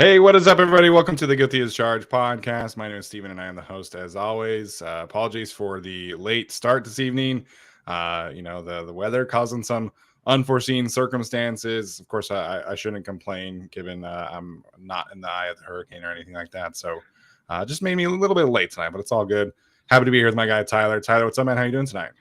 Hey, what is up, everybody? Welcome to the Guilty as Charged podcast. My name is Steven, and I am the host, as always. Apologies for the late start this evening. The weather causing some unforeseen circumstances. Of course, I shouldn't complain, given I'm not in the eye of the hurricane or anything like that. So, just made me a little bit late tonight, but it's all good. Happy to be here with my guy Tyler. Tyler, what's up, man? How you doing tonight?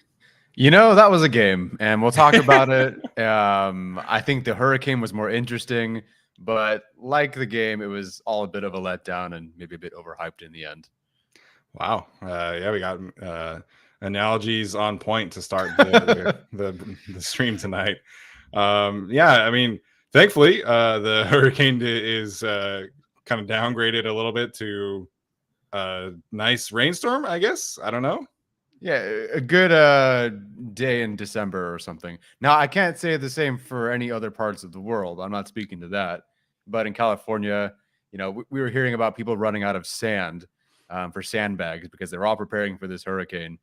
That was a game, and we'll talk about it. I think the hurricane was more interesting. But like the game, it was all a bit of a letdown and maybe a bit overhyped in the end. Wow. We got analogies on point to start the stream tonight. Thankfully, the hurricane is kind of downgraded a little bit to a nice rainstorm, I guess. I don't know. Yeah, a good day in December or something. Now, I can't say the same for any other parts of the world. I'm not speaking to that. But in California, we were hearing about people running out of sand for sandbags because they're all preparing for this hurricane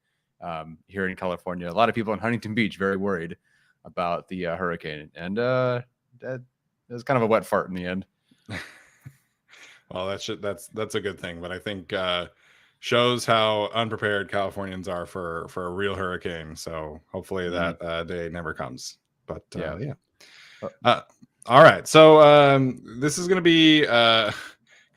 here in California. A lot of people in Huntington Beach very worried about the hurricane. And that was kind of a wet fart in the end. Well, that's a good thing. But I think shows how unprepared Californians are for a real hurricane. So hopefully that day never comes. But all right. So this is going to be kind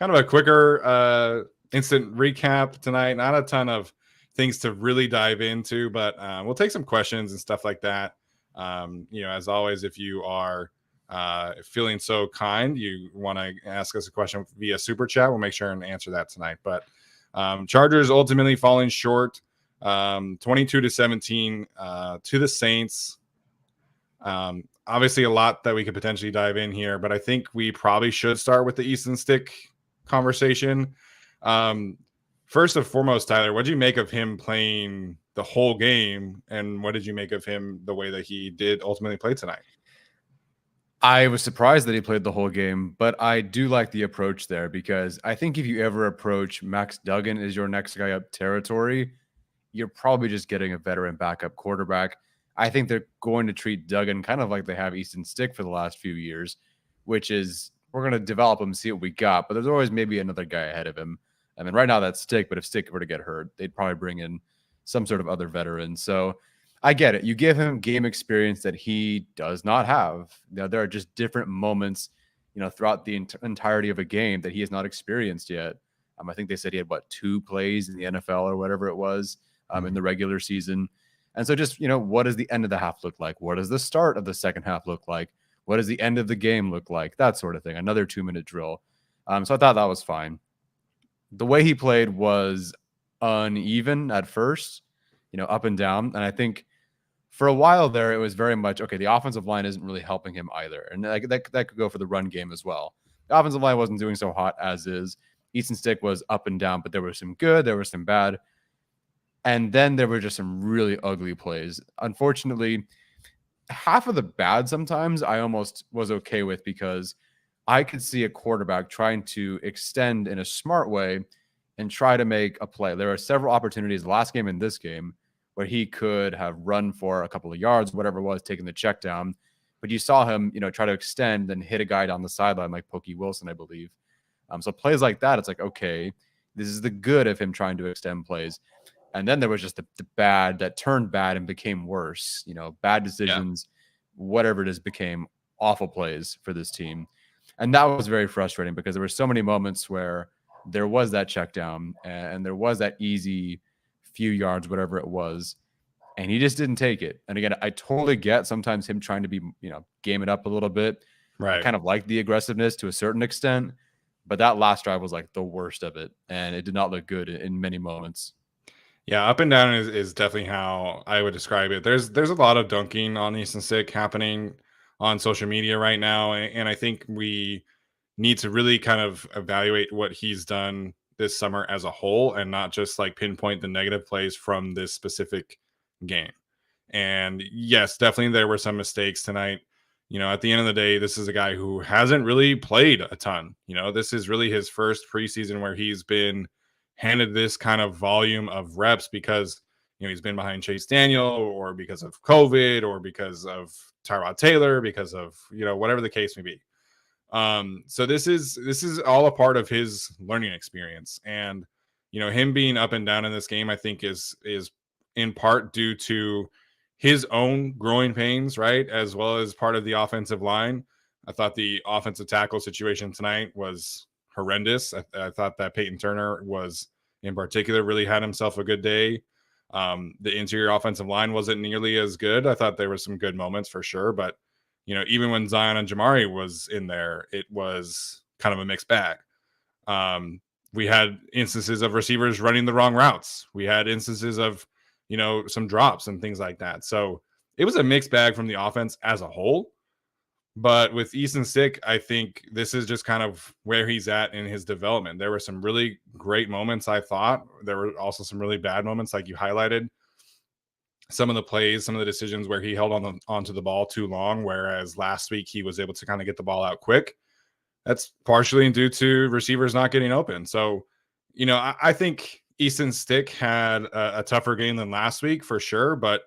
of a quicker instant recap tonight. Not a ton of things to really dive into, but we'll take some questions and stuff like that. As always, if you are feeling so kind, you want to ask us a question via Super Chat, we'll make sure and answer that tonight. But Chargers ultimately falling short 22-17 to the Saints. Obviously a lot that we could potentially dive in here, but I think we probably should start with the Easton Stick conversation. First and foremost, Tyler, what did you make of him playing the whole game, and what did you make of him the way that he did ultimately play tonight? I was surprised that he played the whole game, but I do like the approach there because I think if you ever approach Max Duggan as your next guy up territory, you're probably just getting a veteran backup quarterback. I think they're going to treat Duggan kind of like they have Easton Stick for the last few years, which is we're going to develop him, see what we got, but there's always maybe another guy ahead of him. I mean, right now that's Stick, but if Stick were to get hurt, they'd probably bring in some sort of other veteran. So I get it. You give him game experience that he does not have. There are just different moments, throughout the entirety of a game that he has not experienced yet. I think they said he had, 2 plays in the NFL or whatever it was in the regular season. And so just, what does the end of the half look like? What does the start of the second half look like? What does the end of the game look like? That sort of thing. Another 2-minute drill. So I thought that was fine. The way he played was uneven at first, up and down. And I think for a while there, it was very much, okay, the offensive line isn't really helping him either. And that could go for the run game as well. The offensive line wasn't doing so hot as is. Easton Stick was up and down, but there was some good, there was some bad. And then there were just some really ugly plays. Unfortunately, half of the bad sometimes I almost was okay with because I could see a quarterback trying to extend in a smart way and try to make a play. There are several opportunities last game and this game where he could have run for a couple of yards, whatever it was, taking the check down. But you saw him, try to extend and hit a guy down the sideline like Pokey Wilson, I believe. So plays like that, it's like, okay, this is the good of him trying to extend plays. And then there was just the bad that turned bad and became worse. Bad decisions, whatever it is, became awful plays for this team. And that was very frustrating because there were so many moments where there was that check down and there was that easy few yards, whatever it was, and he just didn't take it. And again, I totally get sometimes him trying to be, game it up a little bit. Right. I kind of like the aggressiveness to a certain extent, but that last drive was like the worst of it. And it did not look good in many moments. Yeah, up and down is definitely how I would describe it. There's a lot of dunking on Easton Stick happening on social media right now, and I think we need to really kind of evaluate what he's done this summer as a whole and not just like pinpoint the negative plays from this specific game. And yes, definitely there were some mistakes tonight. At the end of the day, this is a guy who hasn't really played a ton. This is really his first preseason where he's been handed this kind of volume of reps because, he's been behind Chase Daniel or because of COVID or because of Tyrod Taylor, because of, whatever the case may be. So this is all a part of his learning experience, and him being up and down in this game, I think is in part due to his own growing pains, right, as well as part of the offensive line. I thought the offensive tackle situation tonight was horrendous. I thought that Peyton Turner was, in particular, really had himself a good day. The interior offensive line wasn't nearly as good. I thought there were some good moments for sure, but even when Zion and Jamari was in there, it was kind of a mixed bag. We had instances of receivers running the wrong routes. We had instances of, some drops and things like that. So it was a mixed bag from the offense as a whole. But with Easton Stick, I think this is just kind of where he's at in his development. There were some really great moments, I thought. There were also some really bad moments, like you highlighted. Some of the plays, some of the decisions where he held onto the ball too long, whereas last week he was able to kind of get the ball out quick. That's partially due to receivers not getting open. So, I think Easton Stick had a tougher game than last week for sure, but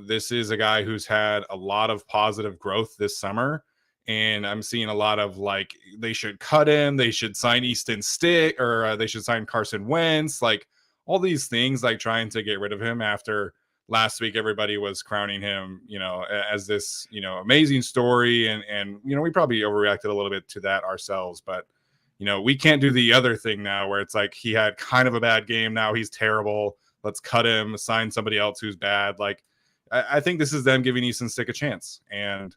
this is a guy who's had a lot of positive growth this summer. And I'm seeing a lot of like, they should cut him, they should sign Easton Stick, or they should sign Carson Wentz, like all these things, like trying to get rid of him after last week. Everybody was crowning him, as this, amazing story. And we probably overreacted a little bit to that ourselves, but we can't do the other thing now where it's like he had kind of a bad game. Now he's terrible. Let's cut him, sign somebody else who's bad. Like, I think this is them giving Easton Stick a chance. And,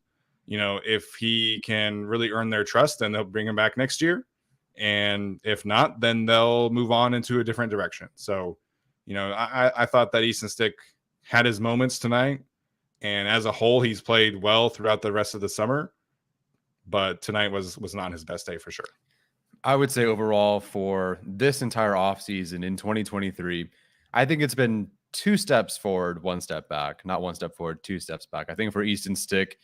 if he can really earn their trust, then they'll bring him back next year. And if not, then they'll move on into a different direction. So, I thought that Easton Stick had his moments tonight. And as a whole, he's played well throughout the rest of the summer. But tonight was not his best day for sure. I would say overall for this entire offseason in 2023, I think it's been 2 steps forward, 1 step back. Not 1 step forward, 2 steps back. I think for Easton Stick,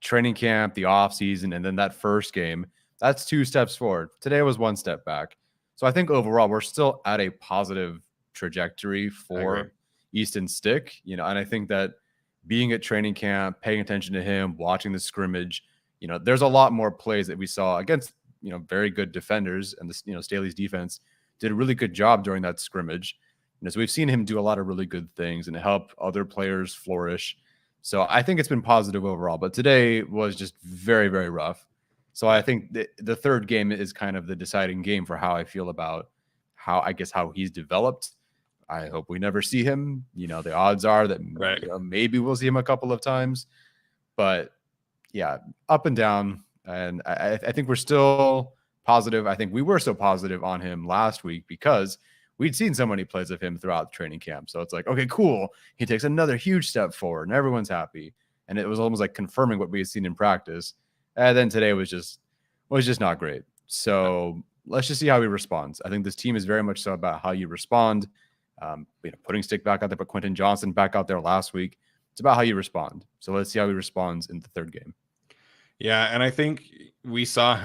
training camp, the offseason, and then that first game, that's 2 steps forward. Today was 1 step back. So I think overall we're still at a positive trajectory for Easton Stick, and I think that being at training camp, paying attention to him, watching the scrimmage, there's a lot more plays that we saw against, very good defenders, and this, Staley's defense did a really good job during that scrimmage. So we've seen him do a lot of really good things and help other players flourish. So I think it's been positive overall, but today was just very, very rough. So I think the third game is kind of the deciding game for how I feel about how he's developed. I hope we never see him. The odds are that maybe we'll see him a couple of times, but yeah, up and down. And I think we're still positive. I think we were so positive on him last week because we'd seen so many plays of him throughout the training camp. So it's like, okay, cool. He takes another huge step forward and everyone's happy. And it was almost like confirming what we had seen in practice. And then today was just not great. So let's just see how he responds. I think this team is very much so about how you respond. Putting Stick back out there, but Quinton Johnson back out there last week. It's about how you respond. So let's see how he responds in the third game. Yeah, and I think we saw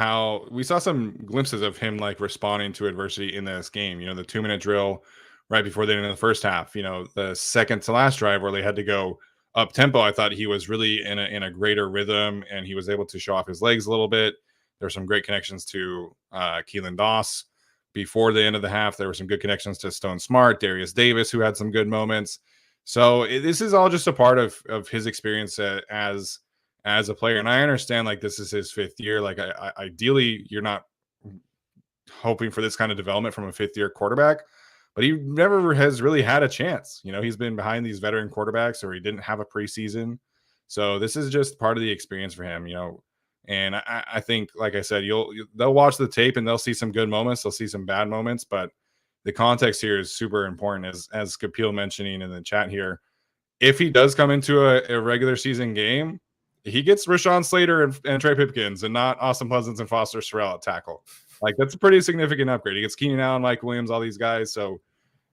some glimpses of him like responding to adversity in this game. The 2-minute drill right before the end of the first half. The second to last drive where they had to go up tempo. I thought he was really in a greater rhythm, and he was able to show off his legs a little bit. There's some great connections to Keelan Doss. Before the end of the half, there were some good connections to Stone Smart, Darius Davis, who had some good moments. So this is all just a part of his experience as a player. And I understand like this is his 5th year. Like ideally you're not hoping for this kind of development from a 5th-year quarterback, but he never has really had a chance. He's been behind these veteran quarterbacks, or he didn't have a preseason. So this is just part of the experience for him, and I think, like I said, they'll watch the tape and they'll see some good moments. They'll see some bad moments, but the context here is super important. As Kapil mentioning in the chat here, if he does come into a regular season game, he gets Rashawn Slater and Trey Pipkins and not Austin Pleasants and Foster Sorrell at tackle. Like, that's a pretty significant upgrade. He gets Keenan Allen, Mike Williams, all these guys. So,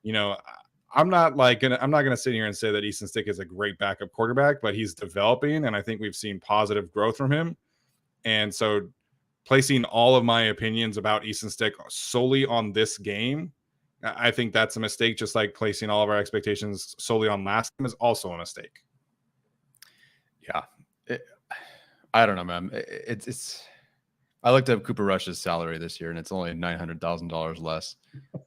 I'm not gonna sit here and say that Easton Stick is a great backup quarterback, but he's developing, and I think we've seen positive growth from him. And so placing all of my opinions about Easton Stick solely on this game, I think that's a mistake. Just like placing all of our expectations solely on last game is also a mistake. Yeah. I don't know, man. It's I looked up Cooper Rush's salary this year, and it's only $900,000 less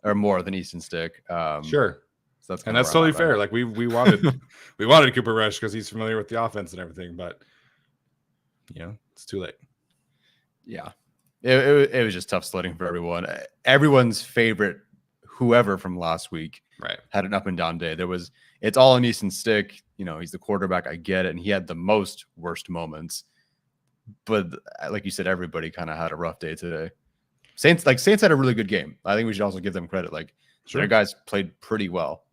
or more than Easton Stick. Sure. So that's and that's totally fair. Like we wanted we wanted Cooper Rush because he's familiar with the offense and everything, but it's too late. Yeah, it was just tough sledding for everyone. Everyone's favorite, whoever from last week, right, had an up and down day. It's all in Easton Stick. He's the quarterback. I get it, and he had the most worst moments. But like you said, everybody kind of had a rough day today. Saints had a really good game. I think we should also give them credit. Like, sure, their guys played pretty well.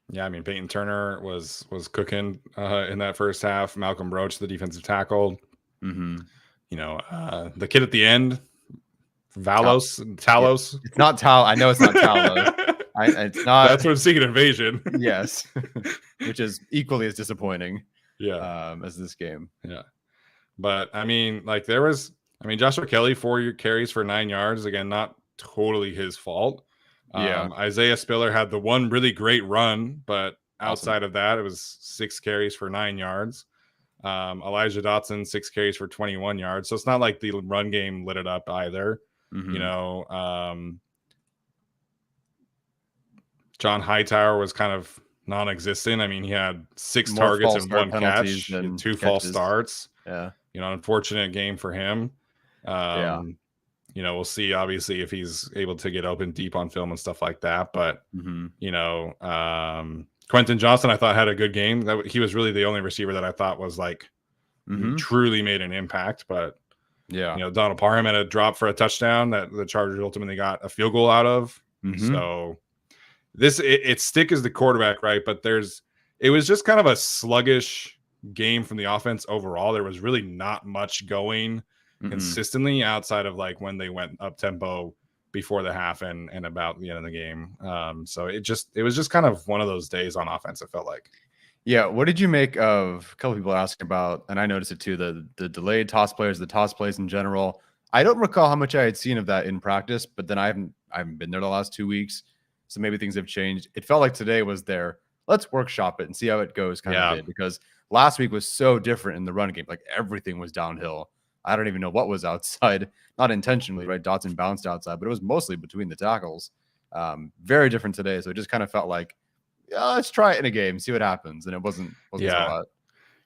Yeah, I mean, Peyton Turner was cooking in that first half. Malcolm Roach, the defensive tackle. Mm-hmm. The kid at the end, Talos. Yeah. It's not Tal. I know it's not Talos. It's not. That's from Secret Invasion. Yes, which is equally as disappointing. Yeah, as this game. Yeah. But I mean, Joshua Kelley, 4 carries for 9 yards. Again, not totally his fault. Yeah. Isaiah Spiller had the one really great run, but outside of that, it was 6 carries for 9 yards. Elijah Dotson, 6 carries for 21 yards. So it's not like the run game lit it up either. Mm-hmm. John Hightower was kind of non-existent. I mean, he had 6 targets and 1 catch and 2 false starts. Yeah. Unfortunate game for him. We'll see obviously if he's able to get open deep on film and stuff like that. But Quinton Johnson, I thought, had a good game. He was really the only receiver that I thought was like truly made an impact. But Donald Parham had a drop for a touchdown that the Chargers ultimately got a field goal out of. So it's Stick as the quarterback, right? But it was just kind of a sluggish game from the offense overall. There was really not much going consistently outside of like when they went up tempo before the half and about the end of the game. So it was just kind of one of those days on offense, it felt like. Yeah. What did you make of a couple people asking about, and I noticed it too, the delayed toss players, the toss plays in general? I don't recall how much I had seen of that in practice, but then I haven't been there the last 2 weeks. So maybe things have changed. It felt like today was let's workshop it and see how it goes kind of day, because last week was so different in the run game. Like everything was downhill. I don't even know what was outside, not intentionally, right? Dotson bounced outside, but it was mostly between the tackles. Very different today. So it just kind of felt like, let's try it in a game, see what happens. And it wasn't a lot.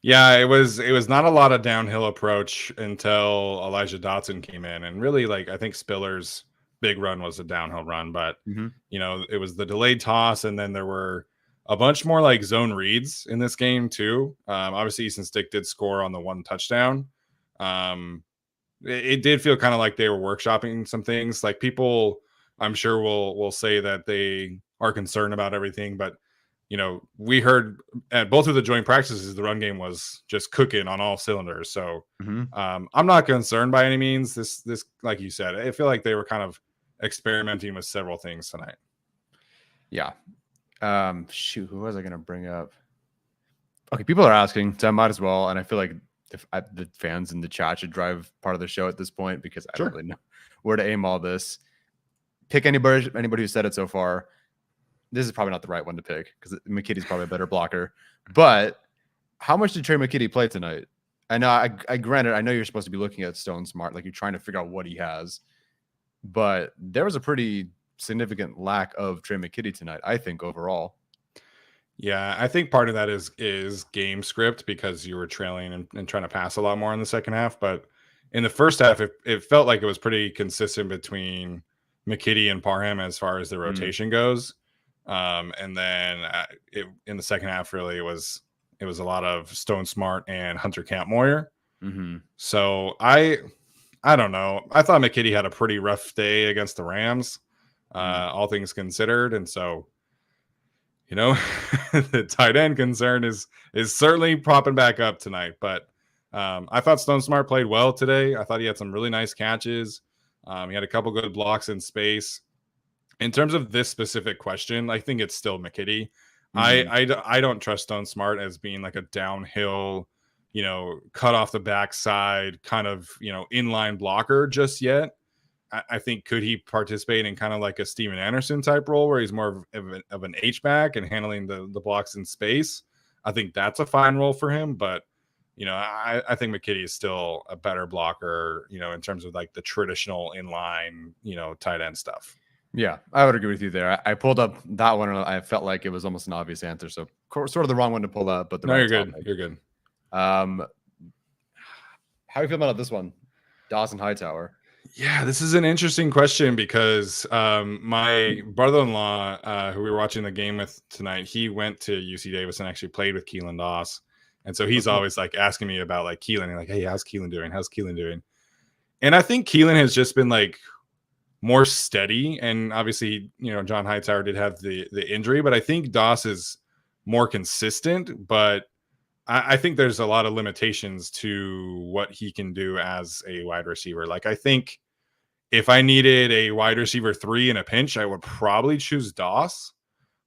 Yeah, it was not a lot of downhill approach until Elijah Dotson came in. And really, like, I think Spiller's big run was a downhill run, but it was the delayed toss, and then there were a bunch more like zone reads in this game too. Obviously Easton Stick did score on the 1 touchdown. It did feel kind of like they were workshopping some things. Like, people, I'm sure will say that they are concerned about everything, but we heard at both of the joint practices the run game was just cooking on all cylinders. So I'm not concerned by any means. This like you said, I feel like they were kind of experimenting with several things tonight. Yeah. Who was I going to bring up? Okay, people are asking, so I might as well. And I feel like the fans in the chat should drive part of the show at this point, because I don't really know where to aim all this. Pick anybody who said it so far. This is probably not the right one to pick, because McKinney's probably a better blocker. But how much did Trey McKinney play tonight? And I granted, I know you're supposed to be looking at Stone Smart, like you're trying to figure out what he has. But there was a pretty significant lack of Trey McKinney tonight, I think, overall. Yeah, I think part of that is game script, because you were trailing and trying to pass a lot more in the second half. But in the first half, it felt like it was pretty consistent between McKinney and Parham as far as the rotation goes. And then in the second half, really, it was a lot of Stone Smart and Hunter Campmoyer. So I don't know. I thought McKinney had a pretty rough day against the Rams, all things considered. And so, the tight end concern is certainly popping back up tonight. But I thought Stone Smart played well today. I thought he had some really nice catches. He had a couple good blocks in space. In terms of this specific question, I think it's still McKinney. I don't trust Stone Smart as being like a downhill, cut off the backside kind of, inline blocker just yet. I think, could he participate in kind of like a Steven Anderson type role where he's more of an H-back and handling the blocks in space? I think that's a fine role for him, but I think McKinney is still a better blocker, in terms of like the traditional inline, tight end stuff. Yeah, I would agree with you there. I pulled up that one and I felt like it was almost an obvious answer. So sort of the wrong one to pull up, but the No, right you're good. topic. You're good. How do you feel about this one? Dawson Hightower. Yeah, this is an interesting question because my brother-in-law, who we were watching the game with tonight, he went to UC Davis and actually played with Keelan Doss. And so he's always like asking me about like Keelan and like, hey, how's Keelan doing? How's Keelan doing? And I think Keelan has just been like more steady. And obviously, John Hightower did have the injury, but I think Doss is more consistent. But I think there's a lot of limitations to what he can do as a wide receiver. Like, I think if I needed a wide receiver 3 in a pinch, I would probably choose Doss.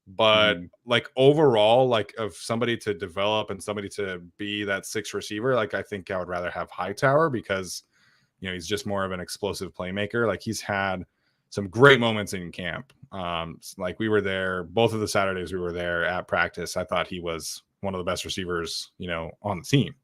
But like overall, like of somebody to develop and somebody to be that 6 receiver, like I think I would rather have Hightower because he's just more of an explosive playmaker. Like he's had some great moments in camp. Like we were there both of the Saturdays we were there at practice. I thought he was one of the best receivers, on the team.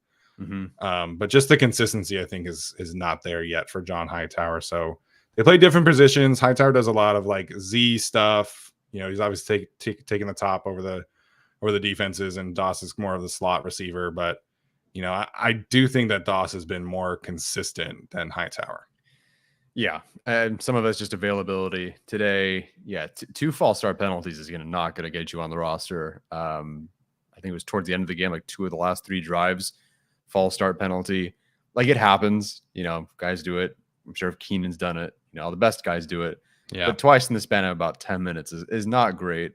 But just the consistency, I think, is not there yet for John Hightower. So they play different positions. Hightower does a lot of like Z stuff. He's obviously taking the top over the defenses, and Doss is more of the slot receiver. But I do think that Doss has been more consistent than Hightower. Yeah, and some of it's just availability today. Yeah, 2 false start penalties is not going to get you on the roster. I think it was towards the end of the game, like 2 of the last 3 drives, false start penalty. Like it happens, guys do it. I'm sure if Keenan's done it, all the best guys do it. Yeah. But twice in the span of about 10 minutes is not great.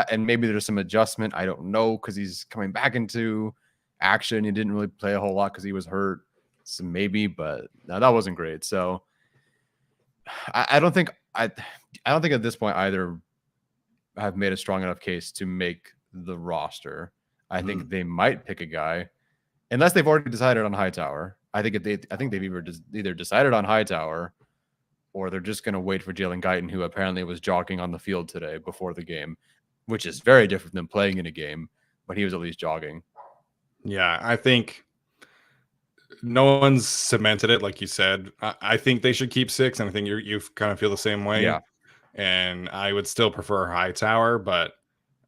And maybe there's some adjustment. I don't know, because he's coming back into action. He didn't really play a whole lot because he was hurt. So maybe, but no, that wasn't great. So I don't think at this point either have made a strong enough case to make the roster. I think they might pick a guy, unless they've already decided on Hightower. I think they've either decided on Hightower, or they're just going to wait for Jalen Guyton, who apparently was jogging on the field today before the game, which is very different than playing in a game, but he was at least jogging. Yeah, I think no one's cemented it, like you said. I think they should keep 6, and I think you kind of feel the same way. Yeah. And I would still prefer Hightower, but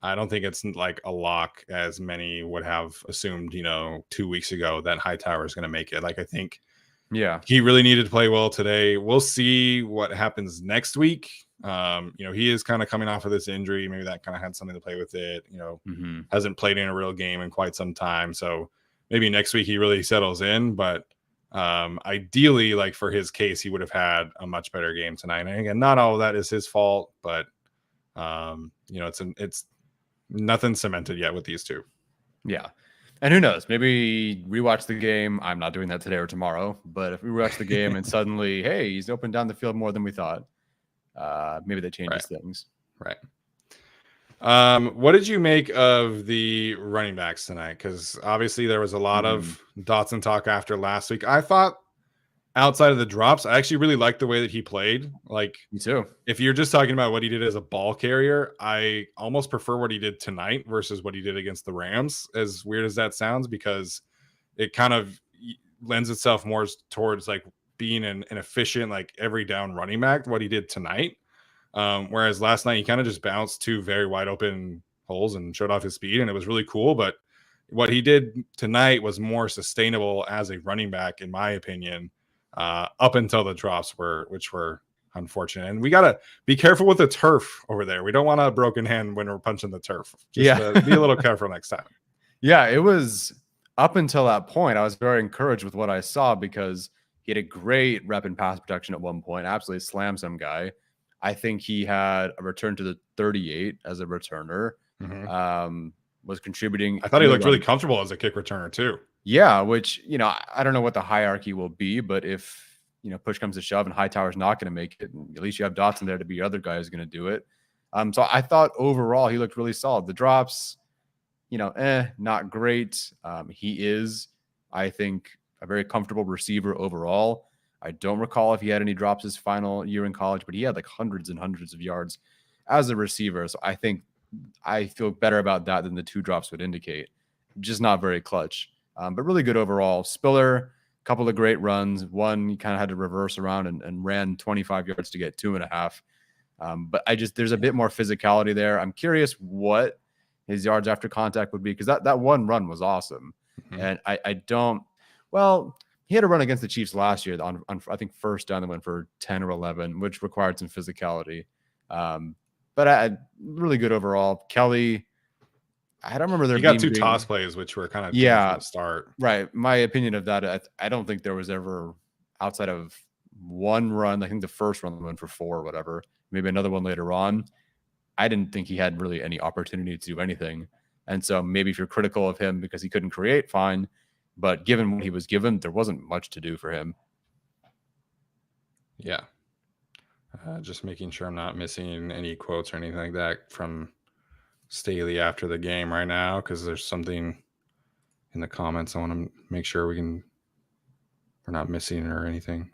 I don't think it's like a lock as many would have assumed, 2 weeks ago that Hightower is going to make it. Like I think he really needed to play well today. We'll see what happens next week. He is kind of coming off of this injury. Maybe that kind of had something to play with it. Hasn't played in a real game in quite some time. So maybe next week he really settles in. But ideally, like for his case, he would have had a much better game tonight. And again, not all of that is his fault, but it's nothing cemented yet with these 2. Yeah. And who knows? Maybe rewatch the game. I'm not doing that today or tomorrow, but if we watch the game and suddenly, hey, he's opened down the field more than we thought, maybe that changes things. Right. What did you make of the running backs tonight? Because obviously there was a lot of Dotson talk after last week. I thought outside of the drops, I actually really liked the way that he played. Like, me too. If you're just talking about what he did as a ball carrier, I almost prefer what he did tonight versus what he did against the Rams, as weird as that sounds, because it kind of lends itself more towards like being an efficient, like every down running back, what he did tonight. Whereas last night he kind of just bounced 2 very wide open holes and showed off his speed, and it was really cool. But what he did tonight was more sustainable as a running back, in my opinion, up until the drops which were unfortunate. And we got to be careful with the turf over there. We don't want a broken hand when we're punching the turf. Be a little careful next time. Yeah, it was up until that point. I was very encouraged with what I saw because he had a great rep and pass protection at one point, absolutely slammed some guy. I think he had a return to the 38 as a returner. Was contributing. I thought he looked really comfortable as a kick returner too. Yeah, which, I don't know what the hierarchy will be, but if, push comes to shove and Hightower's not going to make it, at least you have Dotson there to be your other guy who's going to do it. So I thought overall he looked really solid. The drops, not great. He is, I think, a very comfortable receiver overall. I don't recall if he had any drops his final year in college, but he had like hundreds and hundreds of yards as a receiver. So I think I feel better about that than the 2 drops would indicate. Just not very clutch. But really good overall. Spiller, a couple of great runs. One, he kind of had to reverse around and ran 25 yards to get 2.5. But there's a bit more physicality there. I'm curious what his yards after contact would be, because that one run was awesome. And I don't, well, he had a run against the Chiefs last year on I think first down that went for 10 or 11, which required some physicality. But really good overall. Kelley, I don't remember there being being toss plays, which were kind of from the start. Right. My opinion of that, I don't think there was ever, outside of one run, I think the first run went for 4 or whatever, maybe another one later on, I didn't think he had really any opportunity to do anything. And so maybe if you're critical of him because he couldn't create, fine. But given what he was given, there wasn't much to do for him. Yeah. Just making sure I'm not missing any quotes or anything like that from Staley after the game right now, because there's something in the comments I want to make sure we're not missing or anything.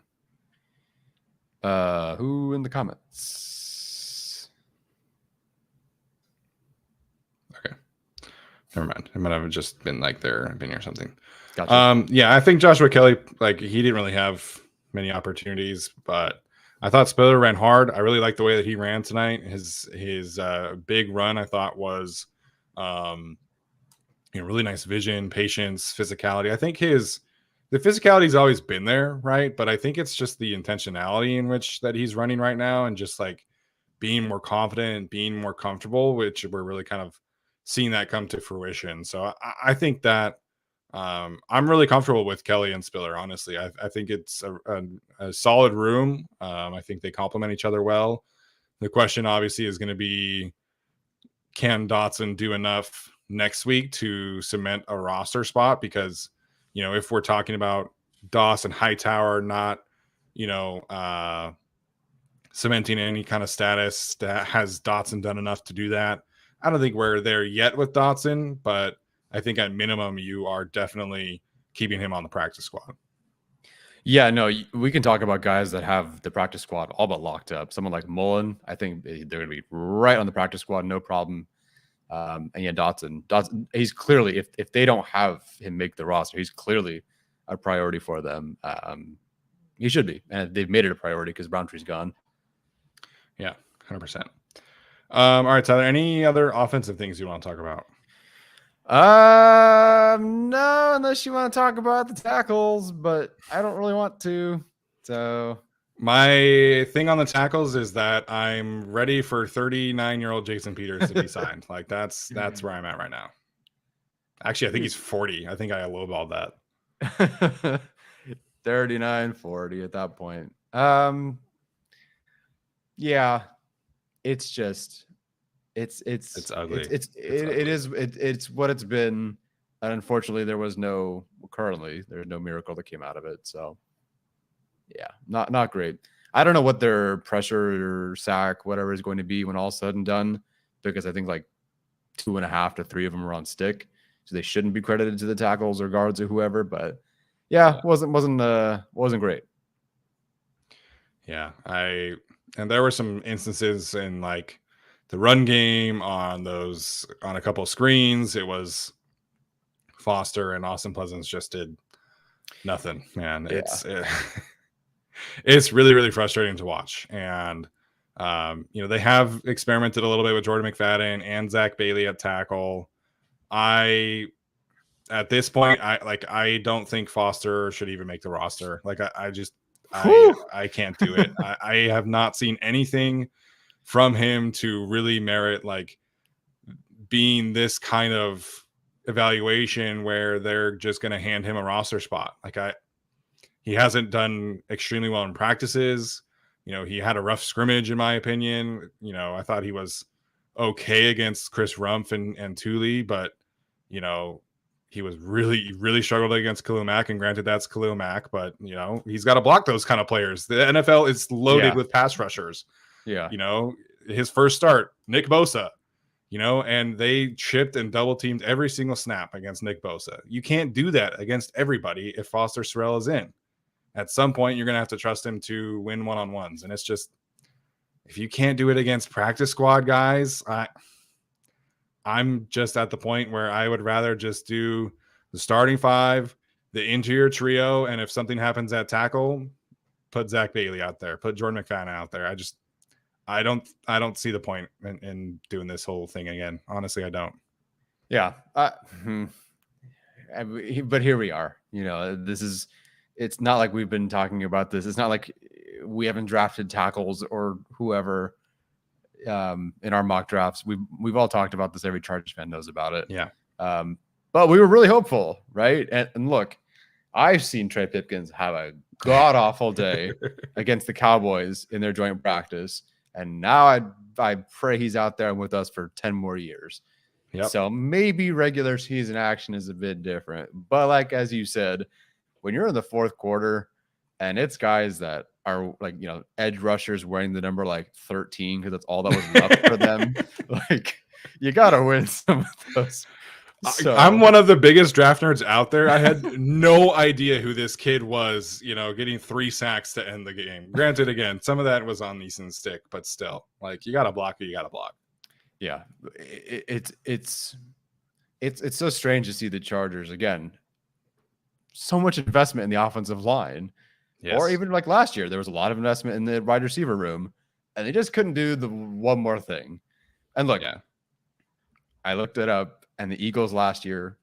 Who in the comments? Okay. Never mind. It might have just been like their opinion or something. Gotcha. Yeah, I think Joshua Kelley, like, he didn't really have many opportunities, but I thought Spiller ran hard. I really liked the way that he ran tonight. His big run, I thought, was really nice vision, patience, physicality. I think the physicality's always been there, right? But I think it's just the intentionality in which that he's running right now, and just like being more confident, being more comfortable, which we're really kind of seeing that come to fruition. So I think that I'm really comfortable with Kelley and Spiller, honestly. I think it's a solid room. I think they complement each other well. The question obviously is going to be, can Dotson do enough next week to cement a roster spot? Because, if we're talking about Dawson Hightower not, cementing any kind of status, has Dotson done enough to do that? I don't think we're there yet with Dotson, but I think at minimum you are definitely keeping him on the practice squad. Yeah, no, we can talk about guys that have the practice squad all but locked up. Someone like Mullen, I think they're going to be right on the practice squad, no problem. And yeah, Dotson, he's clearly, if they don't have him make the roster, he's clearly a priority for them. He should be, and they've made it a priority because Browntrie's gone. Yeah, 100%. All right, Tyler, any other offensive things you want to talk about? No, unless you want to talk about the tackles, but I don't really want to. So my thing on the tackles is that I'm ready for 39-year-old Jason Peters to be signed. Like that's where I'm at right now. Actually, I think he's 40. I think I lowballed that. 39, 40 at that point. Yeah, it's just it's ugly. It's what it's been. And unfortunately, there's no miracle that came out of it. So yeah, not great. I don't know what their pressure or sack, whatever, is going to be when all's said and done, because I think like 2.5 to 3 of them are on stick. So they shouldn't be credited to the tackles or guards or whoever, but yeah, wasn't great. Yeah, and there were some instances in like the run game on a couple of screens. It was Foster and Austin Pleasance just did nothing, man. Yeah. It's really, really frustrating to watch. And they have experimented a little bit with Jordan McFadden and Zach Bailey at tackle. At this point, I don't think Foster should even make the roster. Like I can't do it. I have not seen anything from him to really merit like being this kind of evaluation where they're just going to hand him a roster spot. He hasn't done extremely well in practices. He had a rough scrimmage in my opinion. I thought he was okay against Chris Rumpf and Thule, but he was really, really struggled against Khalil Mack, and granted that's Khalil Mack, but he's got to block those kind of players. The NFL is loaded with pass rushers. Yeah. His first start, Nick Bosa, and they chipped and double teamed every single snap against Nick Bosa. You can't do that against everybody if Foster Sarell is in. At some point, you're going to have to trust him to win one-on-ones. And it's just, if you can't do it against practice squad guys, I'm just at the point where I would rather just do the starting five, the interior trio, and if something happens at tackle, put Zach Bailey out there, put Jordan McFadden out there. I don't see the point in doing this whole thing again. Honestly, I don't. Yeah. But here we are. It's not like we've been talking about this. It's not like we haven't drafted tackles or whoever in our mock drafts. We've all talked about this. Every Chargers fan knows about it. Yeah. But we were really hopeful, right? And look, I've seen Trey Pipkins have a god awful day against the Cowboys in their joint practice, and now I pray he's out there and with us for 10 more years. Yep. So maybe regular season action is a bit different, but like as you said, when you're in the fourth quarter and it's guys that are like edge rushers wearing the number like 13 because that's all that was left for them, like you gotta win some of those. So, I'm one of the biggest draft nerds out there. I had no idea who this kid was, getting 3 sacks to end the game. Granted, again, some of that was on Easton Stick, but still, like you got to block who you got to block. Yeah, it's so strange to see the Chargers again. So much investment in the offensive line, or even like last year, there was a lot of investment in the wide receiver room, and they just couldn't do the one more thing. And look, I looked it up. And the Eagles last year,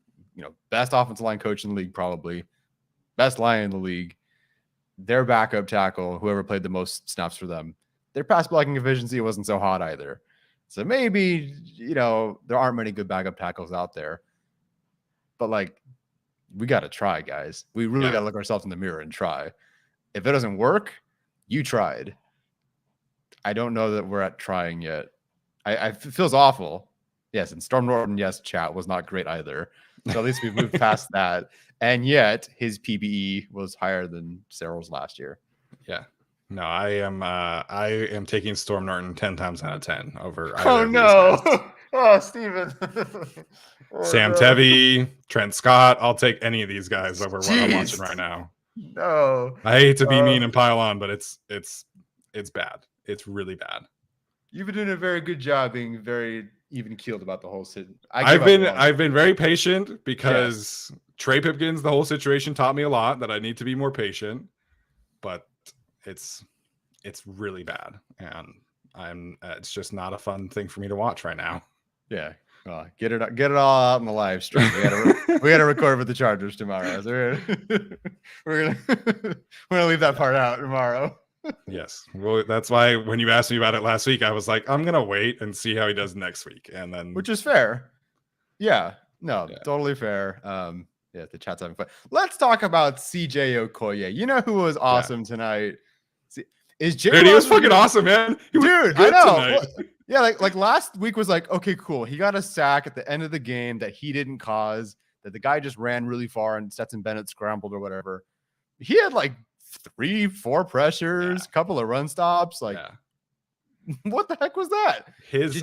best offensive line coach in the league, probably best line in the league. Their backup tackle, whoever played the most snaps for them, their pass blocking efficiency wasn't so hot either. So maybe, there aren't many good backup tackles out there. But like, we got to try, guys. We really got to look ourselves in the mirror and try. If it doesn't work, you tried. I don't know that we're at trying yet. It feels awful. Yes, and Storm Norton, chat was not great either. So at least we've moved past that. And yet his PBE was higher than Cyril's last year. Yeah. No, I am taking Storm Norton 10 times out of 10 over. Oh no. Oh, Steven. Sam Tevy, Trent Scott. I'll take any of these guys over what I'm watching right now. No. I hate to be mean and pile on, but it's bad. It's really bad. You've been doing a very good job being very even keeled about the whole situation. I've been very patient because Trey Pipkins, the whole situation taught me a lot that I need to be more patient, but it's really bad. And it's just not a fun thing for me to watch right now. Yeah. Get it all out in the live stream. We gotta record with the Chargers tomorrow. So we're gonna leave that part out tomorrow. Yes. Well, that's why when you asked me about it last week, I was like, I'm going to wait and see how he does next week. And then, which is fair. Yeah. No, totally fair. The chat's having fun. Let's talk about CJ Okoye. You know who was awesome tonight? Dude, he was fucking awesome, man. Dude, I know. Well, like last week was like, okay, cool. He got a sack at the end of the game that he didn't cause, that the guy just ran really far and Stetson Bennett scrambled or whatever. He had like 3-4 pressures, couple of run stops. Like, what the heck was that? He's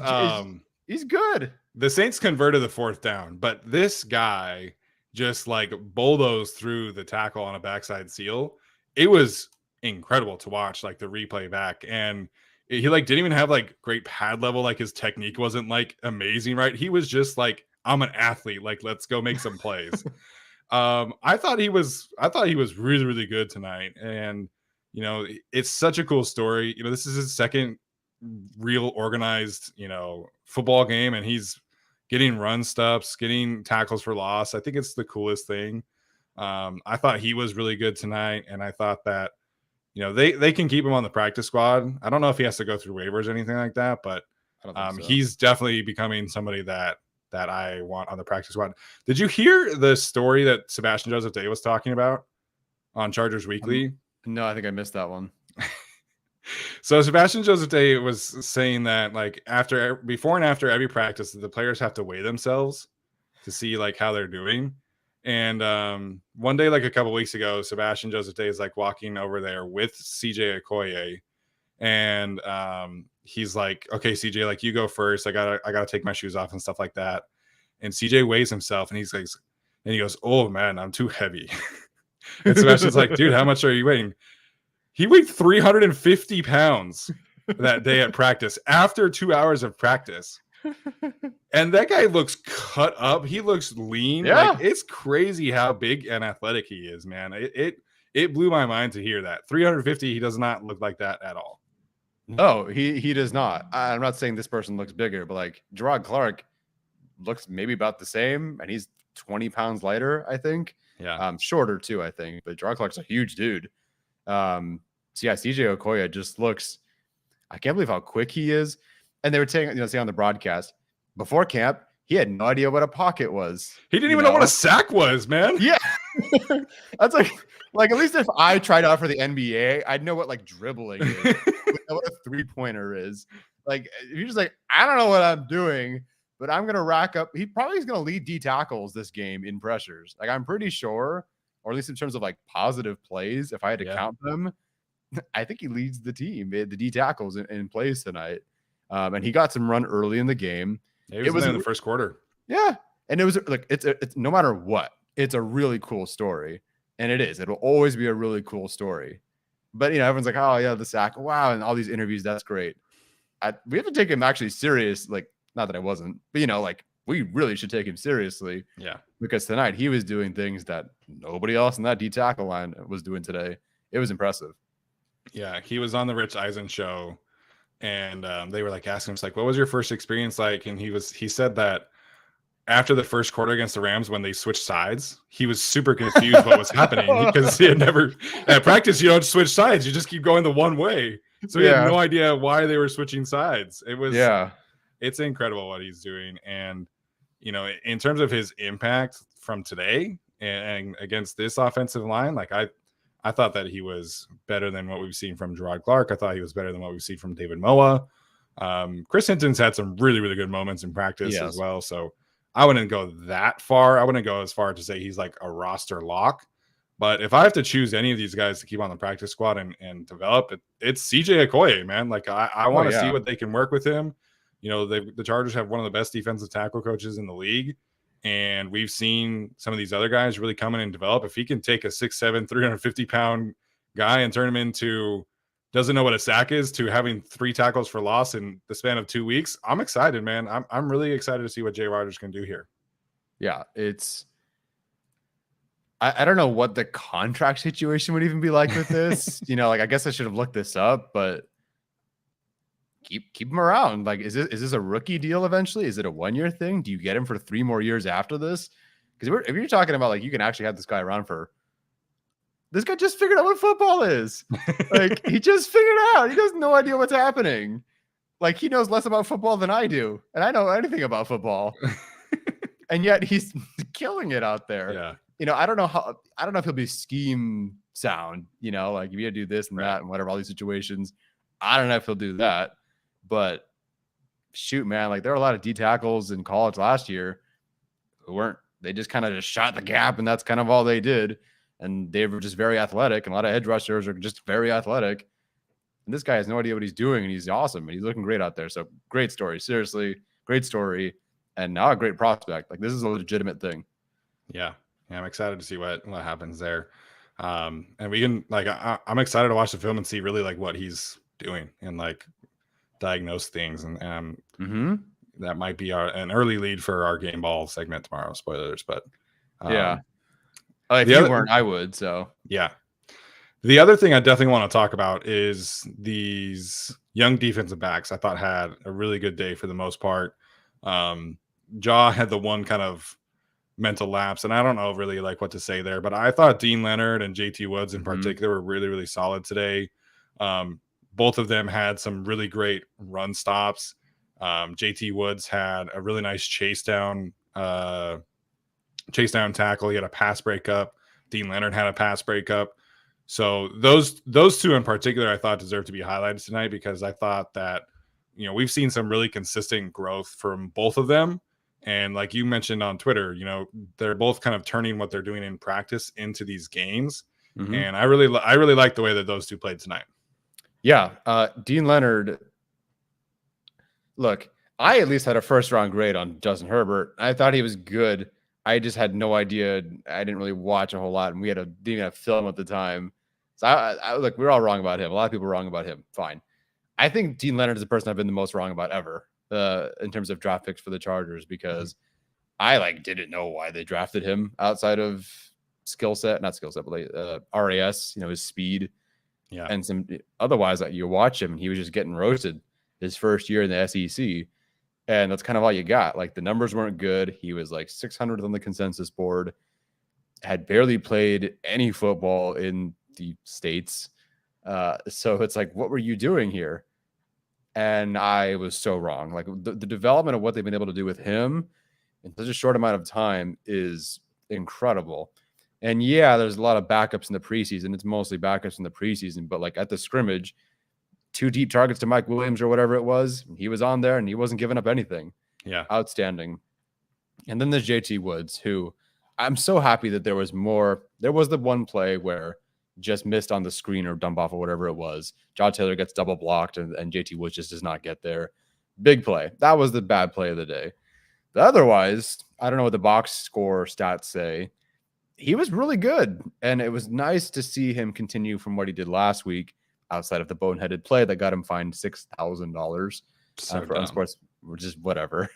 good. The Saints converted the 4th down, but this guy just like bulldozed through the tackle on a backside seal. It was incredible to watch, like the replay back, and he like didn't even have like great pad level. Like his technique wasn't like amazing, right? He was just like, I'm an athlete. Like, let's go make some plays. I thought he was really, really good tonight. And, it's such a cool story. This is his second real organized, football game, and he's getting run stops, getting tackles for loss. I think it's the coolest thing. I thought he was really good tonight. And I thought that, they can keep him on the practice squad. I don't know if he has to go through waivers or anything like that, but he's definitely becoming somebody that I want on the practice squad. Did you hear the story that Sebastian Joseph Day was talking about on Chargers Weekly? No, I think I missed that one. So Sebastian Joseph Day was saying that like before and after every practice, the players have to weigh themselves to see like how they're doing. And one day, like a couple weeks ago, Sebastian Joseph Day is like walking over there with CJ Okoye, and he's like, okay, CJ, like you go first. I gotta take my shoes off and stuff like that. And CJ weighs himself, and he's like, and he goes, oh man, I'm too heavy. And Sebastian's like, dude, how much are you weighing? He weighed 350 pounds that day at practice after 2 hours of practice. And that guy looks cut up. He looks lean. Yeah. Like, it's crazy how big and athletic he is, man. It blew my mind to hear that. 350, he does not look like that at all. No, he does not. I'm not saying this person looks bigger, but like Gerard Clark looks maybe about the same, and he's 20 pounds lighter, I think. Yeah. Shorter too, I think. But Gerard Clark's a huge dude. So yeah, CJ Okoye just looks. I can't believe how quick he is. And they were saying on the broadcast before camp, he had no idea what a pocket was. He didn't even know what a sack was, man. Yeah, that's like at least if I tried out for the NBA, I'd know what like dribbling is, what a 3-pointer is. Like if you're just like, I don't know what I'm doing, but I'm gonna rack up. He probably is gonna lead D tackles this game in pressures. Like I'm pretty sure, or at least in terms of like positive plays, if I had to count them, I think he leads the team, the D tackles in plays tonight. And he got some run early in the game. It was in the first quarter. Yeah. And it was like, it's no matter what, it's a really cool story. And it is. It'll always be a really cool story. But, everyone's like, oh, yeah, the sack. Wow. And all these interviews. That's great. We have to take him actually serious. Like, not that I wasn't, but, like, we really should take him seriously. Yeah. Because tonight he was doing things that nobody else in that D tackle line was doing today. It was impressive. Yeah. He was on the Rich Eisen show. And they were like asking him, like, what was your first experience like? And he said that after the first quarter against the Rams, when they switched sides, he was super confused what was happening because he had never at practice. You don't switch sides; you just keep going the one way. So he had no idea why they were switching sides. It's incredible what he's doing, and in terms of his impact from today and against this offensive line, like I thought that he was better than what we've seen from Gerard Clark. I thought he was better than what we've seen from David Moa. Chris Hinton's had some really, really good moments in practice as well. So I wouldn't go that far. I wouldn't go as far to say he's like a roster lock. But if I have to choose any of these guys to keep on the practice squad and develop, it's CJ Okoye, man. Like I want to see what they can work with him. The Chargers have one of the best defensive tackle coaches in the league. And we've seen some of these other guys really come in and develop. If he can take a 6'7", 350-pound guy and turn him into doesn't know what a sack is to having 3 tackles for loss in the span of 2 weeks, I'm excited, man. I'm really excited to see what Jay Rodgers can do here. Yeah, it's I don't know what the contract situation would even be like with this. I guess I should have looked this up, but keep him around. Like, is this a rookie deal eventually? Is it a 1-year thing? Do you get him for 3 more years after this? Because if you're talking about like you can actually have this guy around for, this guy just figured out what football is. Like he just figured it out. He has no idea what's happening. Like he knows less about football than I do, and I know anything about football. And yet he's killing it out there. Yeah. I don't know if he'll be scheme sound. Like if you do this and that and whatever, all these situations. I don't know if he'll do that. But shoot, man, like there are a lot of D tackles in college last year who they just kind of just shot the gap, and that's kind of all they did. And they were just very athletic, and a lot of edge rushers are just very athletic. And this guy has no idea what he's doing, and he's awesome, and he's looking great out there. So great story, seriously, great story, and now a great prospect. Like this is a legitimate thing. Yeah, I'm excited to see what happens there. And we can I'm excited to watch the film and see really like what he's doing and like diagnose things, and that might be an early lead for our game ball segment tomorrow. Spoilers, but if you weren't, I would. So yeah. The other thing I definitely want to talk about is these young defensive backs. I thought had a really good day for the most part. Jaw had the one kind of mental lapse, and I don't know really like what to say there, but I thought Dean Leonard and JT Woods in particular were really, really solid today. Both of them had some really great run stops. JT Woods had a really nice chase down tackle. He had a pass breakup. Dean Leonard had a pass breakup. So those two in particular, I thought deserved to be highlighted tonight because I thought that, we've seen some really consistent growth from both of them. And like you mentioned on Twitter, they're both kind of turning what they're doing in practice into these games. And I really like the way that those two played tonight. Yeah. Dean Leonard, look, I at least had a first-round grade on Justin Herbert. I thought he was good. I just had no idea. I didn't really watch a whole lot, and we didn't even have film at the time. So I look, we were all wrong about him. A lot of people were wrong about him. Fine. I think Dean Leonard is the person I've been the most wrong about ever. in terms of draft picks for the Chargers, because I didn't know why they drafted him outside of skill set, not skill set, but RAS, his speed. Yeah. And some otherwise, you watch him, he was just getting roasted his first year in the SEC. And that's kind of all you got. The numbers weren't good. He was 600th on the consensus board, had barely played any football in the States. So it's what were you doing here? And I was so wrong. The development of what they've been able to do with him in such a short amount of time is incredible. And yeah, there's a lot of backups in the preseason. It's mostly backups in the preseason, but at the scrimmage, 2 deep targets to Mike Williams or whatever it was, he was on there and he wasn't giving up anything. Yeah. Outstanding. And then there's JT Woods, who I'm so happy that there was more. There was the one play where just missed on the screen or dump off or whatever it was. John Taylor gets double blocked and JT Woods just does not get there. Big play. That was the bad play of the day. But otherwise, I don't know what the box score stats say. He was really good. And it was nice to see him continue from what he did last week, outside of the boneheaded play that got him fined $6,000 for unsports, which is whatever.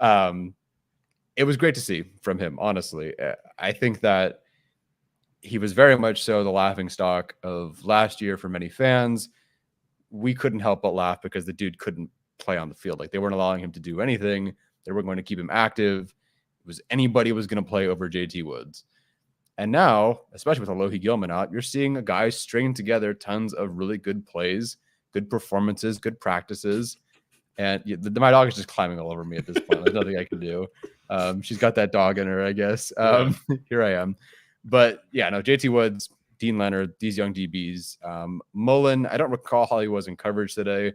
It was great to see from him, honestly. I think that he was very much so the laughingstock of last year for many fans. We couldn't help but laugh because the dude couldn't play on the field. They weren't allowing him to do anything. They weren't going to keep him active. It was anybody was going to play over JT Woods. And now, especially with Alohi Gilman out, you're seeing a guy string together tons of really good plays, good performances, good practices. And my dog is just climbing all over me at this point. There's nothing I can do. She's got that dog in her, I guess. Here I am. But yeah, no, JT Woods, Dean Leonard, these young DBs. Mullen, I don't recall how he was in coverage today,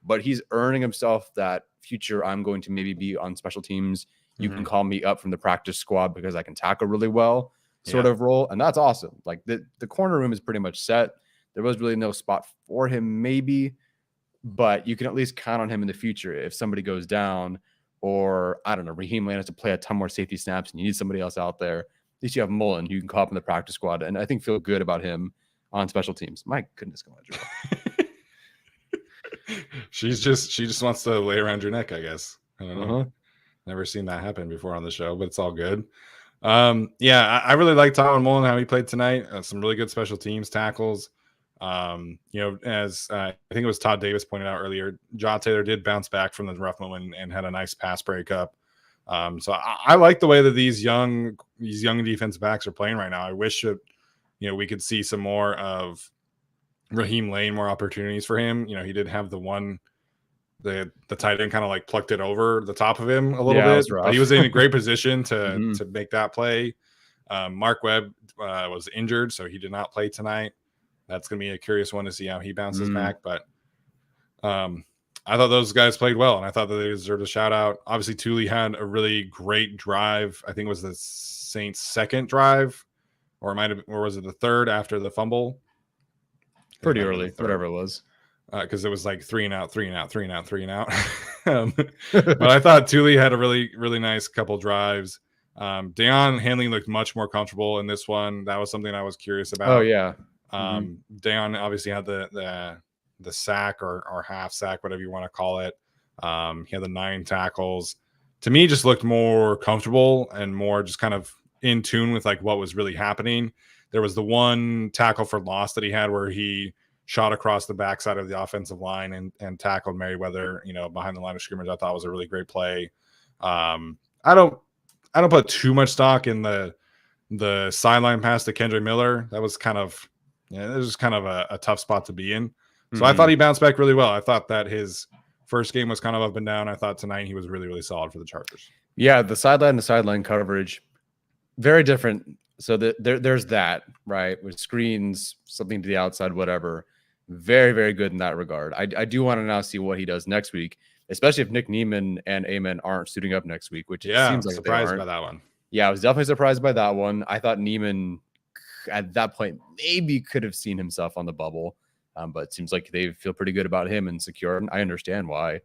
but he's earning himself that future. I'm going to maybe be on special teams. You can call me up from the practice squad because I can tackle really well sort of role. And that's awesome. The corner room is pretty much set. There was really no spot for him maybe, but you can at least count on him in the future. If somebody goes down or I don't know, Raheem Land has to play a ton more safety snaps and you need somebody else out there, at least you have Mullen who you can call up in the practice squad. And I think feel good about him on special teams. My goodness, come on, She just wants to lay around your neck, I guess. I don't know. Never seen that happen before on the show, but it's all good. I really like Tyler Mullen, how he played tonight. Some really good special teams tackles. As I think it was Todd Davis pointed out earlier, John Taylor did bounce back from the rough moment and had a nice pass breakup. So I like the way that these young defensive backs are playing right now. I wish that, we could see some more of Raheem Lane, more opportunities for him. He did have the tight end kind of plucked it over the top of him a little bit, but he was in a great position to make that play. Mark Webb was injured, so he did not play tonight. That's going to be a curious one to see how he bounces back. But I thought those guys played well, and I thought that they deserved a shout out. Obviously, Thule had a really great drive. I think it was the Saints' second drive, or was it the third after the fumble? Pretty early, whatever it was. Because it was 3 and out, 3 and out, 3 and out, 3 and out. But I thought Thule had a really, really nice couple drives. Daiyan Henley looked much more comfortable in this one. That was something I was curious about. Oh, yeah. Daiyan obviously had the sack or half sack, whatever you want to call it. He had the 9 tackles. To me, just looked more comfortable and more just kind of in tune with what was really happening. There was the one tackle for loss that he had where he shot across the backside of the offensive line and tackled Merriweather, behind the line of scrimmage. I thought was a really great play. I don't put too much stock in the sideline pass to Kendre Miller. That was kind of, it was just kind of a tough spot to be in. So I thought he bounced back really well. I thought that his first game was kind of up and down. I thought tonight he was really, really solid for the Chargers. Yeah, the sideline coverage, very different. So there's that, right, with screens, something to the outside, whatever. Very, very good in that regard. I do want to now see what he does next week, especially if Nick Niemann and Amen aren't suiting up next week, which it seems like surprised by that one. Yeah, I was definitely surprised by that one. I thought Niemann at that point maybe could have seen himself on the bubble, but it seems like they feel pretty good about him and secure. And I understand why.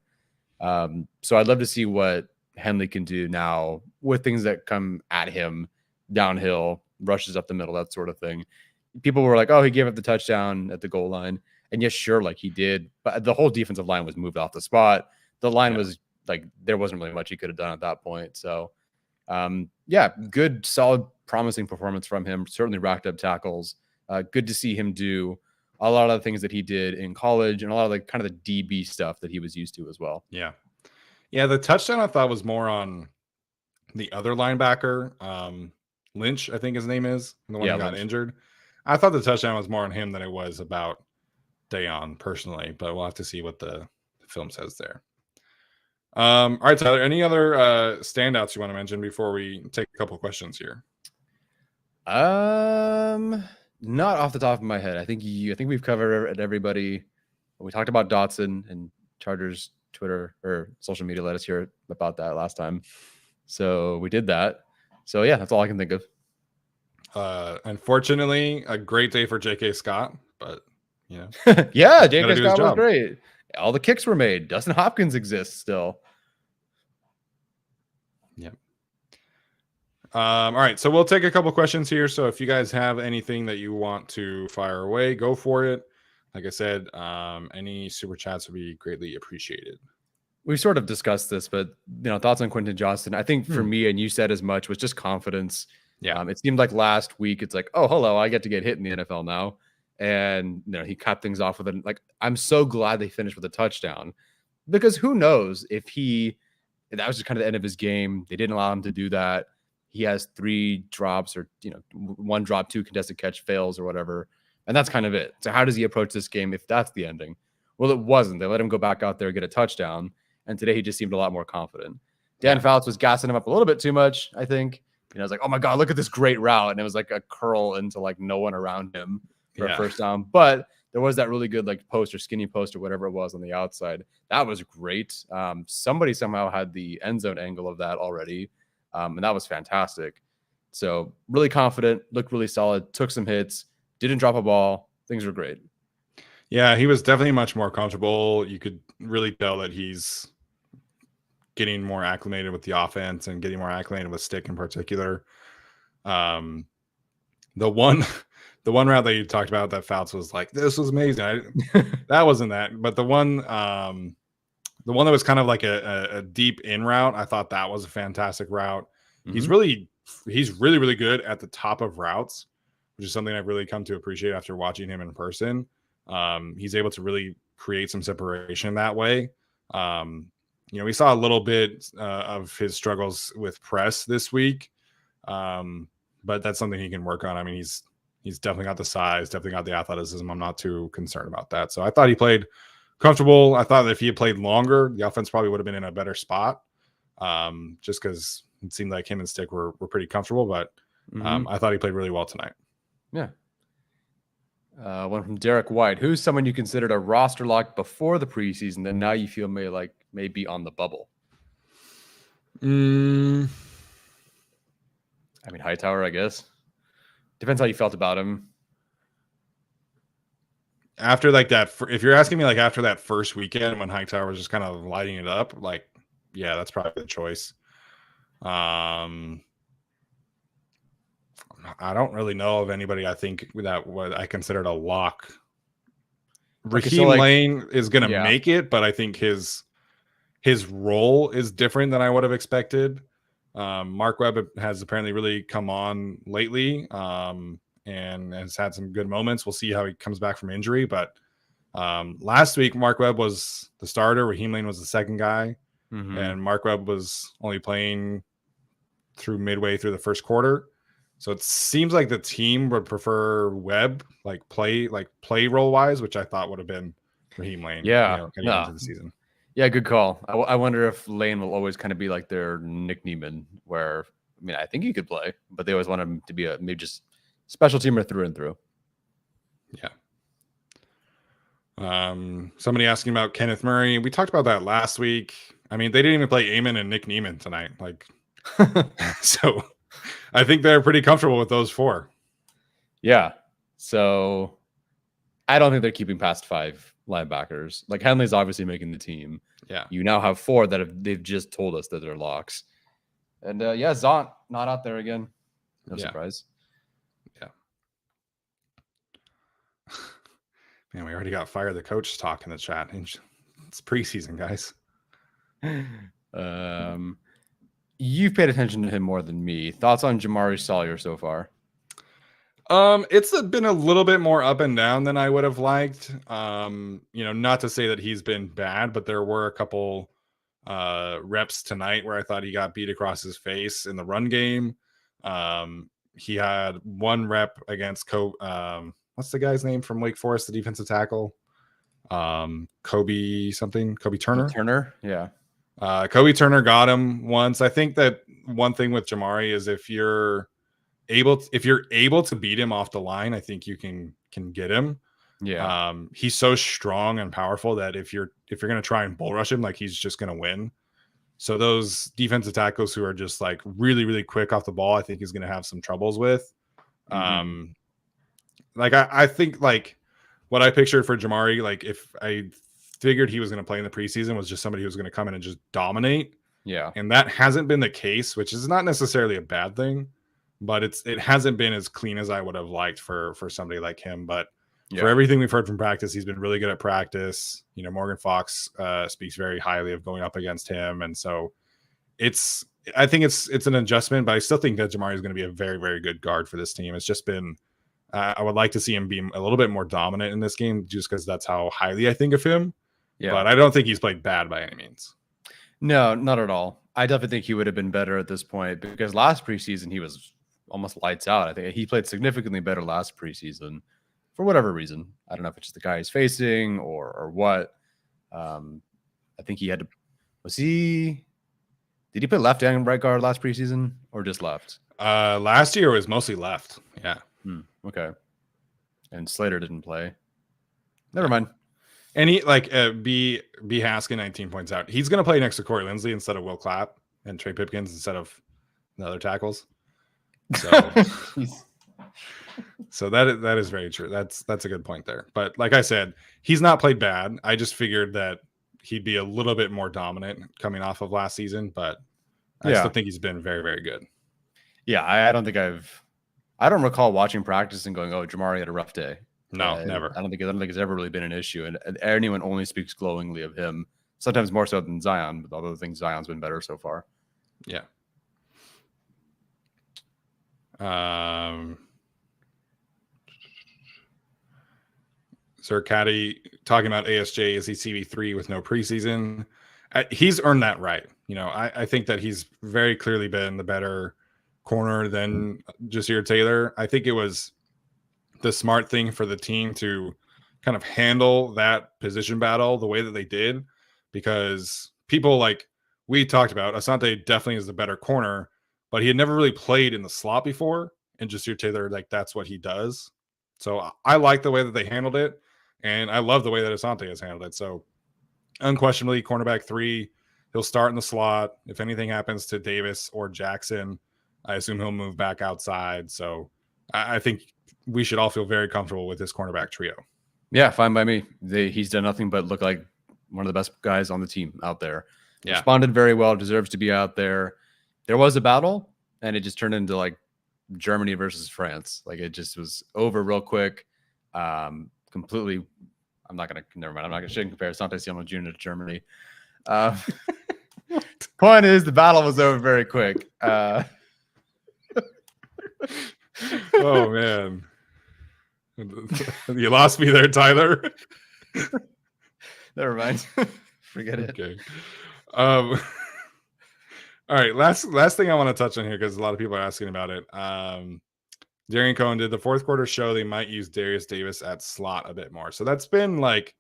So I'd love to see what Henley can do now with things that come at him downhill, rushes up the middle, that sort of thing. People were like, oh, he gave up the touchdown at the goal line. And yes, sure, he did. But the whole defensive line was moved off the spot. the line was like, there wasn't really much he could have done at that point. So, yeah, good, solid, promising performance from him. Certainly racked up tackles. Good to see him do a lot of the things that he did in college and a lot of like kind of the DB stuff that he was used to as well. Yeah. Yeah. The touchdown I thought was more on the other linebacker, Lynch, I think his name is, the one who got injured. I thought the touchdown was more on him than it was about Daiyan personally, but we'll have to see what the film says there. All right, Tyler, any other standouts you want to mention before we take a couple questions here? Not off the top of my head. I think we've covered everybody. We talked about Dotson, and Chargers Twitter or social media let us hear about that last time. So we did that. So yeah, that's all I can think of. Unfortunately, a great day for J.K. Scott, but you know, yeah, J.K. Scott was great. All the kicks were made. Dustin Hopkins exists still. Yep. All right, so we'll take a couple questions here. So if you guys have anything that you want to fire away, go for it. Like I said, any super chats would be greatly appreciated. We sort of discussed this, but thoughts on Quinton Johnson. I think for me, and you said as much, was just confidence. Yeah. It seemed like last week it's like, oh, hello, I get to get hit in the NFL now. And he cut things off with it. Like, I'm so glad they finished with a touchdown, because who knows if that was just kind of the end of his game. They didn't allow him to do that. He has 3 drops or, 1 drop, 2 contested catch fails or whatever. And that's kind of it. So how does he approach this game if that's the ending? Well, it wasn't. They let him go back out there and get a touchdown. And today he just seemed a lot more confident. Dan Fouts was gassing him up a little bit too much, I think. I was like, oh my God, look at this great route. And it was like a curl into like no one around him for a first down. But there was that really good like post or skinny post or whatever it was on the outside. That was great. Somebody somehow had the end zone angle of that already. And that was fantastic. So really confident, looked really solid, took some hits, didn't drop a ball. Things were great. Yeah, he was definitely much more comfortable. You could really tell that he's getting more acclimated with the offense and getting more acclimated with Stick in particular. The one route that you talked about that Fouts was like, this was amazing. That wasn't that, but the one that was kind of like a deep in route, I thought that was a fantastic route. Mm-hmm. He's really good at the top of routes, which is something I've really come to appreciate after watching him in person. He's able to really create some separation that way. We saw a little bit of his struggles with press this week, but that's something he can work on. I mean, he's definitely got the size, definitely got the athleticism. I'm not too concerned about that. So I thought he played comfortable. I thought that if he had played longer, the offense probably would have been in a better spot, just because it seemed like him and Stick were pretty comfortable. But I thought he played really well tonight. Yeah. One from Derek White. Who's someone you considered a roster lock before the preseason that now you feel may be on the bubble? I mean, Hightower, I guess. Depends how you felt about him. After like that, if you're asking me like after that first weekend when Hightower was just kind of lighting it up, like, yeah, that's probably the choice. I don't really know of anybody I think that what I considered a lock. Raheem Lane is going to make it, but I think his role is different than I would have expected. Mark Webb has apparently really come on lately and has had some good moments. We'll see how he comes back from injury. But last week, Mark Webb was the starter. Raheem Lane was the second guy. Mm-hmm. And Mark Webb was only playing through midway through the first quarter. So it seems like the team would prefer Webb, play role wise, which I thought would have been Raheem Lane. Heading into the season. Yeah, good call. I wonder if Lane will always kind of be like their Nick Niemann, where I think he could play, but they always want him to be maybe just special teamer through and through. Yeah. Somebody asking about Kenneth Murray. We talked about that last week. I mean, they didn't even play Amon and Nick Niemann tonight. So I think they're pretty comfortable with those 4. Yeah. So I don't think they're keeping past 5 linebackers. Like, Henley's obviously making the team. Yeah. You now have 4 that they've just told us that they're locks. And Zont not out there again. No surprise. Yeah. Man, we already got Fire the Coach talk in the chat. It's preseason, guys. You've paid attention to him more than me. Thoughts on Jamari Sawyer so far? It's been a little bit more up and down than I would have liked. Not to say that he's been bad, but there were a couple reps tonight where I thought he got beat across his face in the run game. He had one rep against what's the guy's name from Wake Forest, the defensive tackle? Kobe Turner. Turner, yeah. Kobe Turner got him once. I think that one thing with Jamari is if you're able to beat him off the line, I think you can get him. Yeah. He's so strong and powerful that if you're going to try and bull rush him, like, he's just going to win. So those defensive tackles who are just like really, really quick off the ball, I think he's going to have some troubles with. Mm-hmm. I think like what I pictured for Jamari, like if I figured he was going to play in the preseason, was just somebody who's going to come in and just dominate. Yeah. And that hasn't been the case, which is not necessarily a bad thing, but it hasn't been as clean as I would have liked for somebody like him. But for everything we've heard from practice, he's been really good at practice. Morgan Fox speaks very highly of going up against him. And so I think it's an adjustment, but I still think that Jamari is going to be a very, very good guard for this team. It's just been, I would like to see him be a little bit more dominant in this game, just because that's how highly I think of him. Yeah. But I don't think he's played bad by any means. No, not at all. I definitely think he would have been better at this point, because last preseason he was almost lights out. I think he played significantly better last preseason for whatever reason. I don't know if it's just the guy he's facing or what. I think he had to. Did he play left and right guard last preseason or just left? Last year it was mostly left. Yeah. Okay. And Slater didn't play. Never mind. And he B Haskin 19 points out. He's going to play next to Corey Linsley instead of Will Clapp, and Trey Pipkins instead of the other tackles. So, so that is very true. That's a good point there. But like I said, he's not played bad. I just figured that he'd be a little bit more dominant coming off of last season, but I still think he's been very, very good. Yeah, I don't recall watching practice and going, "Oh, Jamari had a rough day." No, never. I don't think it's ever really been an issue, and anyone only speaks glowingly of him. Sometimes more so than Zion, but although I think Zion's been better so far. Yeah. Sir Caddy talking about ASJ, is he CB3 with no preseason? He's earned that right. I think that he's very clearly been the better corner than Jasir Taylor. I think it was the smart thing for the team to kind of handle that position battle the way that they did, because people like we talked about, Asante definitely is the better corner, but he had never really played in the slot before, and Jasir Taylor, like, that's what he does. So I like the way that they handled it, and I love the way that Asante has handled it. So unquestionably, cornerback 3, he'll start in the slot. If anything happens to Davis or Jackson, I assume he'll move back outside. So I think we should all feel very comfortable with this cornerback trio. Yeah, fine by me. He's done nothing but look like one of the best guys on the team out there. Yeah. Responded very well, deserves to be out there. There was a battle, and it just turned into like Germany versus France. Like, it just was over real quick. Completely. Never mind. I shouldn't compare Asante Siamo Jr. to Germany. Point is, the battle was over very quick. Oh man, you lost me there, Tyler. Never mind. Forget it. Okay. All right. Last thing I want to touch on here, because a lot of people are asking about it. Darian Cohen, did the fourth quarter show they might use Darius Davis at slot a bit more? So that's been like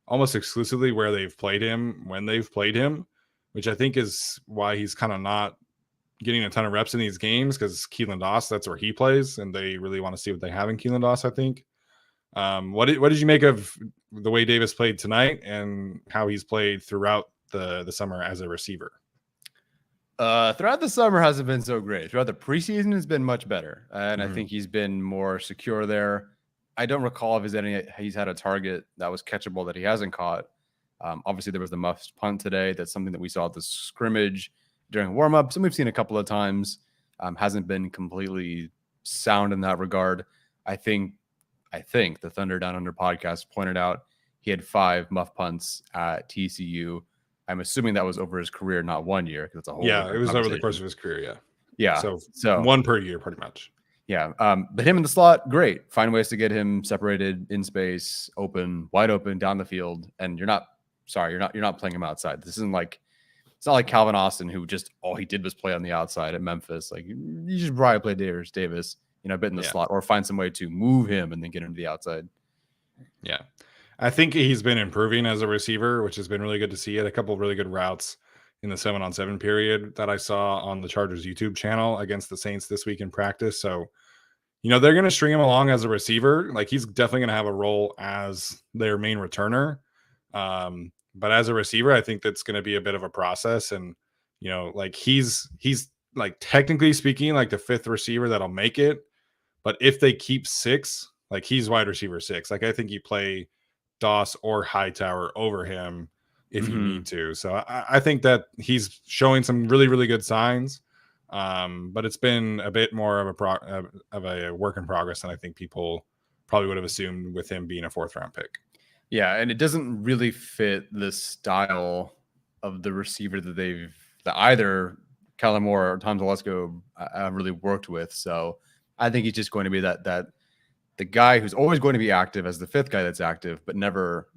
almost exclusively where they've played him when they've played him, which I think is why he's kind of not getting a ton of reps in these games, because Keelan Doss, that's where he plays, and they really want to see what they have in Keelan Doss, I think. What did you make of the way Davis played tonight and how he's played throughout the summer as a receiver? Throughout the summer hasn't been so great. Throughout the preseason has been much better, and I think he's been more secure there. I don't recall if he's had a target that was catchable that he hasn't caught. Obviously, there was the muffed punt today. That's something that we saw at the scrimmage during warm-ups, and we've seen a couple of times. Hasn't been completely sound in that regard. I think the Thunder Down Under podcast pointed out he had 5 muff punts at TCU. I'm assuming that was over his career, not 1 year, because it's a whole Yeah, it was over the course of his career. Yeah. Yeah. So one per year, pretty much. Yeah. But him in the slot, great. Find ways to get him separated in space, open, wide open down the field. And you're not playing him outside. This isn't like, it's not like Calvin Austin, who just all he did was play on the outside at Memphis. Like, you should probably play Darius Davis, a bit in the slot, or find some way to move him and then get him to the outside. Yeah. I think he's been improving as a receiver, which has been really good to see. He had a couple of really good routes in the 7-on-7 period that I saw on the Chargers YouTube channel against the Saints this week in practice. So, they're going to string him along as a receiver. Like, he's definitely going to have a role as their main returner. But as a receiver, I think that's going to be a bit of a process. And, like he's like, technically speaking, like the 5th receiver that'll make it. But if they keep 6, like, he's wide receiver 6. Like, I think you play Doss or Hightower over him if you need to. So I think that he's showing some really, really good signs. But it's been a bit more of a work in progress than I think people probably would have assumed with him being a 4th-round pick. Yeah, and it doesn't really fit the style of the receiver that either Kellen Moore or Tom Telesco have really worked with. So I think he's just going to be that the guy who's always going to be active as the 5th guy that's active, but never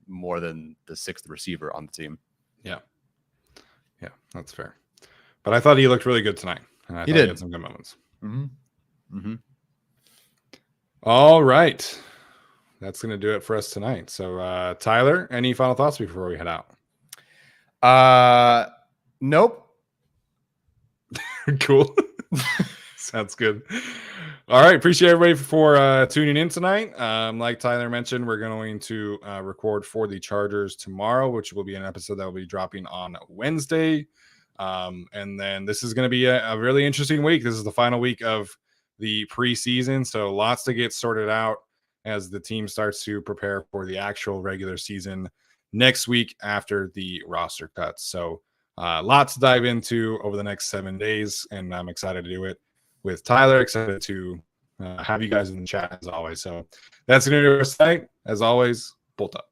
more than the 6th receiver on the team. Yeah, that's fair. But I thought he looked really good tonight. And I thought he had some good moments. All right. That's going to do it for us tonight. So, Tyler, any final thoughts before we head out? Nope. Cool. Sounds good. All right. Appreciate everybody for tuning in tonight. Like Tyler mentioned, we're going to record for the Chargers tomorrow, which will be an episode that will be dropping on Wednesday. And then this is going to be a really interesting week. This is the final week of the preseason. So lots to get sorted out as the team starts to prepare for the actual regular season next week after the roster cuts. So lots to dive into over the next 7 days. And I'm excited to do it with Tyler. Excited to have you guys in the chat as always. So that's going to do it for tonight. As always, bolt up.